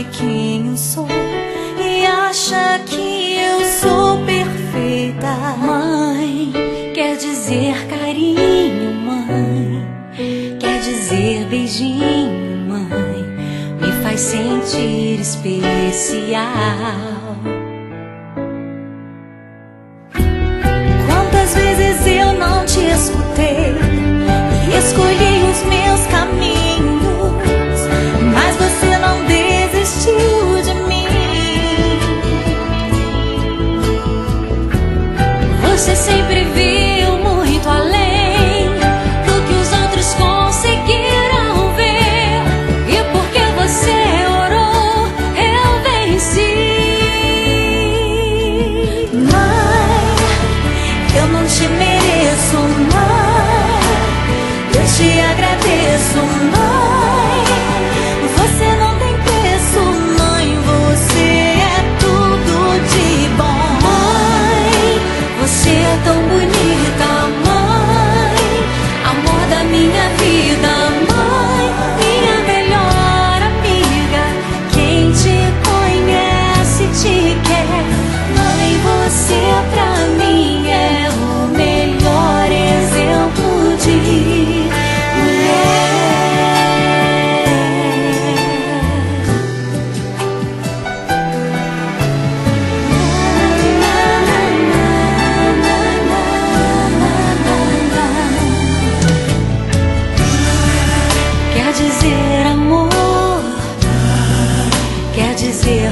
sabe quem eu sou e acha que eu sou perfeita. Mãe, quer dizer carinho, mãe, quer dizer beijinho, mãe, me faz sentir especial. Quantas vezes eu não te escutei e escolhi os meus caminhos, mas você não desistiu de mim. Você sempre viu muito além do que os outros conseguiram ver, e porque você orou, eu venci. Mãe, eu não te mereço, mãe, eu te agradeço, mãe, você não tem preço, mãe, você é tudo de bom. Mãe, você é tão bonita, mãe, amor da minha vida, mãe, minha melhor amiga, quem te conhece te quer. Mãe, você pra mim é o melhor exemplo de mulher. Quer dizer amor, quer dizer